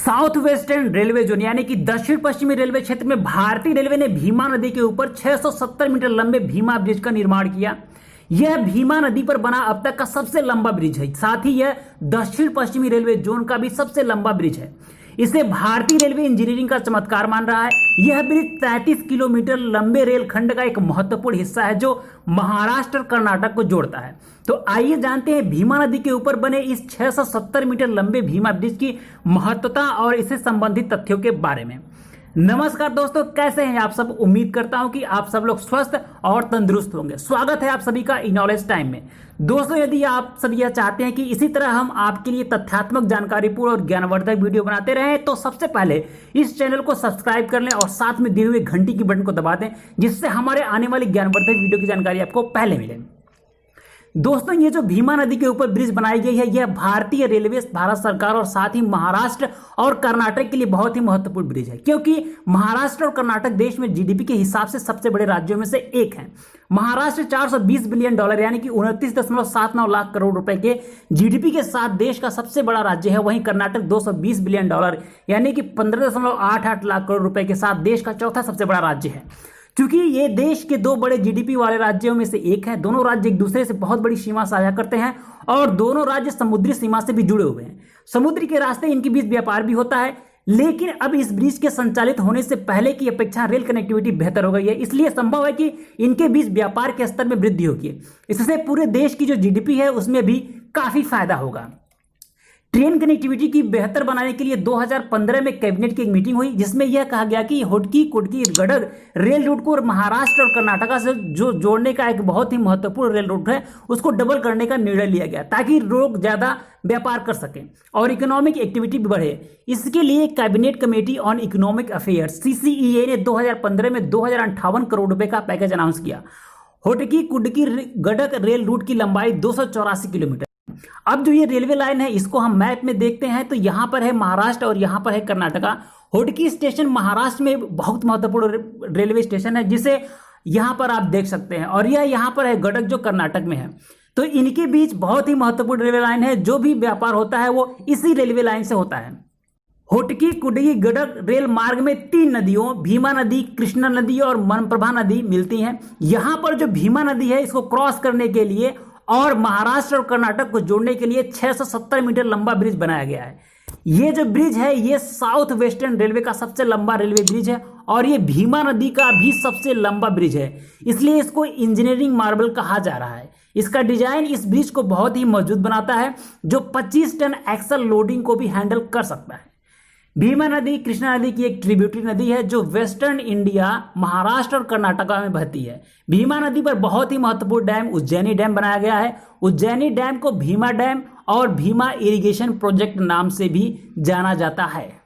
South western railway zone यानी कि दक्षिण पश्चिमी रेलवे क्षेत्र में भारतीय रेलवे ने भीमा नदी के ऊपर 670 मीटर लंबे भीमा ब्रिज का निर्माण किया। यह भीमा नदी पर बना अब तक का सबसे लंबा ब्रिज है। साथ ही यह दक्षिण पश्चिमी रेलवे जोन का भी सबसे लंबा ब्रिज है। इसे भारतीय रेलवे इंजीनियरिंग का चमत्कार मान रहा है। यह ब्रिज 33 किलोमीटर लंबे रेलखंड का एक महत्वपूर्ण हिस्सा है जो महाराष्ट्र और कर्नाटक को जोड़ता है। तो आइए जानते हैं भीमा नदी के ऊपर बने इस 670 मीटर लंबे भीमा ब्रिज की महत्वता और इससे संबंधित तथ्यों के बारे में। नमस्कार दोस्तों, कैसे हैं आप सब। उम्मीद करता हूं कि आप सब लोग स्वस्थ और तंदुरुस्त होंगे। स्वागत है आप सभी का नॉलेज टाइम में। दोस्तों, यदि आप सब यह चाहते हैं कि इसी तरह हम आपके लिए तथ्यात्मक, जानकारीपूर्ण और ज्ञानवर्धक वीडियो बनाते रहें तो सबसे पहले इस चैनल को सब्सक्राइब कर लें और साथ में दिए हुए घंटी की बटन को दबा दें, जिससे हमारे आने वाली ज्ञानवर्धक वीडियो की जानकारी आपको पहले मिले। दोस्तों, ये जो भीमा नदी के ऊपर ब्रिज बनाई गई है, यह भारतीय रेलवे, भारत सरकार और साथ ही महाराष्ट्र और कर्नाटक के लिए बहुत ही महत्वपूर्ण ब्रिज है, क्योंकि महाराष्ट्र और कर्नाटक देश में जीडीपी के हिसाब से सबसे बड़े राज्यों में से एक है। महाराष्ट्र 420 बिलियन डॉलर यानी कि 29.79 लाख करोड़ रुपए के जीडीपी के साथ देश का सबसे बड़ा राज्य है। वहीं कर्नाटक 220 बिलियन डॉलर यानी कि 15.88 लाख करोड़ रुपए के साथ देश का चौथा सबसे बड़ा राज्य है। क्योंकि ये देश के दो बड़े जीडीपी वाले राज्यों में से एक है, दोनों राज्य एक दूसरे से बहुत बड़ी सीमा साझा करते हैं और दोनों राज्य समुद्री सीमा से भी जुड़े हुए हैं। समुद्र के रास्ते इनके बीच व्यापार भी होता है, लेकिन अब इस ब्रिज के संचालित होने से पहले की अपेक्षा रेल कनेक्टिविटी बेहतर हो गई है। इसलिए संभव है कि इनके बीच व्यापार के स्तर में वृद्धि होगी। इससे पूरे देश की जो जीडीपी है उसमें भी काफी फायदा होगा। ट्रेन कनेक्टिविटी की बेहतर बनाने के लिए 2015 में कैबिनेट की एक मीटिंग हुई, जिसमें यह कहा गया कि होटकी कुडकी गडग रेल रूट को महाराष्ट्र और कर्नाटक से जो जोड़ने का एक बहुत ही महत्वपूर्ण रेल रूट है उसको डबल करने का निर्णय लिया गया, ताकि लोग ज्यादा व्यापार कर सकें और इकोनॉमिक एक्टिविटी भी बढ़े। इसके लिए cabinet committee on economic affairs CCEA ने 2015 में 2058 करोड़ रुपए का पैकेज अनाउंस किया। होटकी कुडकी गडग रेल रूट की लंबाई 284 किलोमीटर। अब जो ये रेलवे लाइन है इसको हम मैप में देखते हैं तो यहां पर है महाराष्ट्र और यहां पर है कर्नाटका। होटकी स्टेशन महाराष्ट्र में बहुत महत्वपूर्ण रेलवे स्टेशन है, जिसे यहां पर आप देख सकते हैं, और यह यहां पर है गडग जो कर्नाटक में है। तो इनके बीच बहुत ही महत्वपूर्ण रेलवे लाइन है। जो भी व्यापार होता है वो इसी रेलवे लाइन से होता है। होटकी कुडकी गडग रेल मार्ग में 3 नदियों भीमा नदी, कृष्णा नदी और मनप्रभा नदी मिलती हैं। यहां पर जो भीमा नदी है इसको क्रॉस करने के लिए और महाराष्ट्र और कर्नाटक को जोड़ने के लिए 670 मीटर लंबा ब्रिज बनाया गया है। ये जो ब्रिज है ये साउथ वेस्टर्न रेलवे का सबसे लंबा रेलवे ब्रिज है और ये भीमा नदी का भी सबसे लंबा ब्रिज है, इसलिए इसको इंजीनियरिंग मार्बल कहा जा रहा है। इसका डिजाइन इस ब्रिज को बहुत ही मजबूत बनाता है, जो 25 टन एक्सल लोडिंग को भी हैंडल कर सकता है। भीमा नदी कृष्णा नदी की एक ट्रिब्यूटरी नदी है जो वेस्टर्न इंडिया, महाराष्ट्र और कर्नाटका में बहती है। भीमा नदी पर बहुत ही महत्वपूर्ण डैम उज्जैनी डैम बनाया गया है। उज्जैनी डैम को भीमा डैम और भीमा इरिगेशन प्रोजेक्ट नाम से भी जाना जाता है।